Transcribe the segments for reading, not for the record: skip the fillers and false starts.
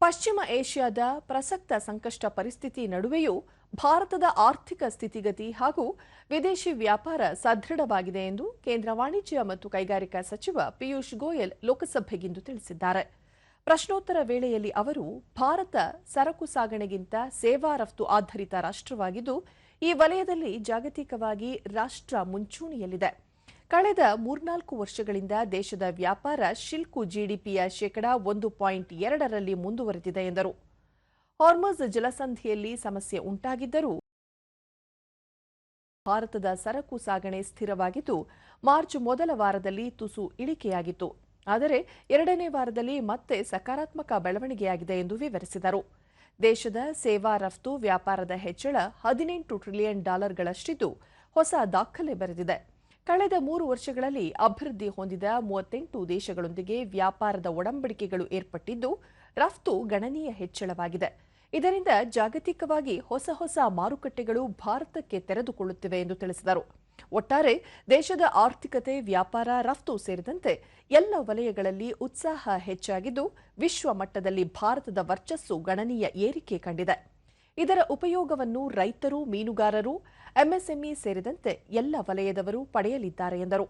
ಪಶ್ಚಿಮ ಏಷ್ಯಾದ ಪ್ರಸಕ್ತ ಸಂಕಷ್ಟ ಪರಿಸ್ಥಿತಿ ನಡುವೆಯೂ ಭಾರತದ ಆರ್ಥಿಕ ಸ್ಥಿತಿಗತಿ ಹಾಗೂ ವಿದೇಶಿ ವ್ಯಾಪಾರ ಸದೃಢವಾಗಿದೆ ಎಂದು ಕೇಂದ್ರ ವಾಣಿಜ್ಯ ಮತ್ತು ಕೈಗಾರಿಕಾ ಸಚಿವ ಪಿಯೂಷ್ ಗೋಯಲ್ ಲೋಕಸಭೆಗಿಂದು ತಿಳಿಸಿದ್ದಾರೆ. ಪ್ರಶ್ನೋತ್ತರ ವೇಳೆಯಲ್ಲಿ ಅವರು ಭಾರತ ಸರಕು ಸಾಗಣೆಗಿಂತ ಸೇವಾ ರಫ್ತು ಆಧಾರಿತ ರಾಷ್ಟ್ರವಾಗಿದ್ದು, ಈ ವಲಯದಲ್ಲಿ ಜಾಗತಿಕವಾಗಿ ರಾಷ್ಟ್ರ ಮುಂಚೂಣಿಯಲ್ಲಿದೆ. ಕಳೆದ 3-4 ವರ್ಷಗಳಿಂದ ದೇಶದ ವ್ಯಾಪಾರ ಶಿಲ್ಕು ಜಿಡಿಪಿಯ ಶೇಕಡಾ 1.2ರಲ್ಲಿ ಮುಂದುವರೆದಿದೆ ಎಂದರು. ಹಾರ್ಮುಜ್ ಜಲಸಂಧಿಯಲ್ಲಿ ಸಮಸ್ಯೆ ಉಂಟಾಗಿದ್ದರೂ ಭಾರತದ ಸರಕು ಸಾಗಣೆ ಸ್ಥಿರವಾಗಿದ್ದು, ಮಾರ್ಚ್ ಮೊದಲ ವಾರದಲ್ಲಿ ತುಸು ಇಳಿಕೆಯಾಗಿತ್ತು. ಆದರೆ ಎರಡನೇ ವಾರದಲ್ಲಿ ಮತ್ತೆ ಸಕಾರಾತ್ಮಕ ಬೆಳವಣಿಗೆಯಾಗಿದೆ ಎಂದು ವಿವರಿಸಿದರು. ದೇಶದ ಸೇವಾ ರಫ್ತು ವ್ಯಾಪಾರದ ಹೆಚ್ಚಳ $18 ಟ್ರಿಲಿಯನ್ ಗಳಷ್ಟಿದ್ದು, ಹೊಸ ದಾಖಲೆ ಬರೆದಿದೆ. ಕಳೆದ 3 ವರ್ಷಗಳಲ್ಲಿ ಅಭಿವೃದ್ಧಿ ಹೊಂದಿದ 38 ದೇಶಗಳೊಂದಿಗೆ ವ್ಯಾಪಾರದ ಒಡಂಬಡಿಕೆಗಳು ಏರ್ಪಟ್ಟಿದ್ದು, ರಫ್ತು ಗಣನೀಯ ಹೆಚ್ಚಳವಾಗಿದೆ. ಇದರಿಂದ ಜಾಗತಿಕವಾಗಿ ಹೊಸ ಮಾರುಕಟ್ಟೆಗಳು ಭಾರತಕ್ಕೆ ತೆರೆದುಕೊಳ್ಳುತ್ತಿವೆ ಎಂದು ತಿಳಿಸಿದರು. ಒಟ್ಟಾರೆ ದೇಶದ ಆರ್ಥಿಕತೆ, ವ್ಯಾಪಾರ, ರಫ್ತು ಸೇರಿದಂತೆ ಎಲ್ಲ ವಲಯಗಳಲ್ಲಿ ಉತ್ಸಾಹ ಹೆಚ್ಚಾಗಿದ್ದು, ವಿಶ್ವ ಮಟ್ಟದಲ್ಲಿ ಭಾರತದ ವರ್ಚಸ್ಸು ಗಣನೀಯ ಏರಿಕೆ ಕಂಡಿದೆ. ಇದರ ಉಪಯೋಗವನ್ನು ರೈತರು, ಮೀನುಗಾರರು, ಎಂಎಸ್ಎಂಇ ಸೇರಿದಂತೆ ಎಲ್ಲ ವಲಯದವರು ಪಡೆಯಲಿದ್ದಾರೆ ಎಂದರು.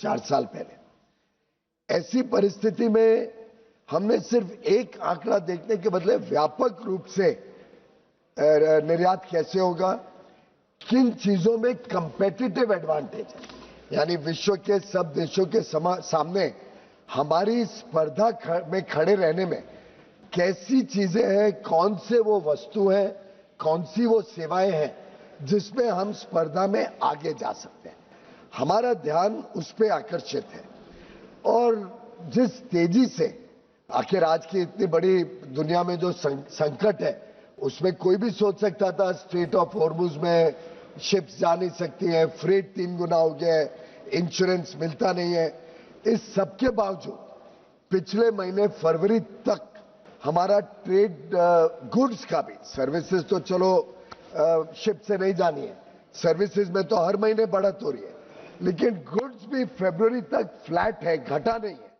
4 साल पहले ऐसी परिस्थिति में हमने सिर्फ एक आंकड़ा देखने के बदले व्यापक रूप से निर्यात कैसे होगा, किन चीजों में कंपेटिटिव एडवांटेज है, यानी विश्व के सब देशों के सामने हमारी स्पर्धा में खड़े रहने में कैसी चीजें हैं, कौन से वो वस्तु हैं, कौन सी वो सेवाएं हैं जिसमें हम स्पर्धा में आगे जा सकते हैं. हमारा ध्यान उस पे आकर्षित है. और जिस तेजी से आखिर आज की इतनी बड़ी दुनिया में जो संकट है, उसमें कोई भी सोच सकता था स्ट्रेट ऑफ हॉर्मुज में शिप्स जा नहीं सकती हैं, फ्रेट 3 गुना हो गया है, इंश्योरेंस मिलता नहीं है. इस सब के बावजूद पिछले महीने फरवरी तक हमारा ट्रेड गुड्स का भी, सर्विसेज तो चलो शिप से नहीं जानी है, सर्विसेज में तो हर महीने बढ़त हो रही है, लेकिन गुड्स भी फरवरी तक फ्लैट है, घटा नहीं है.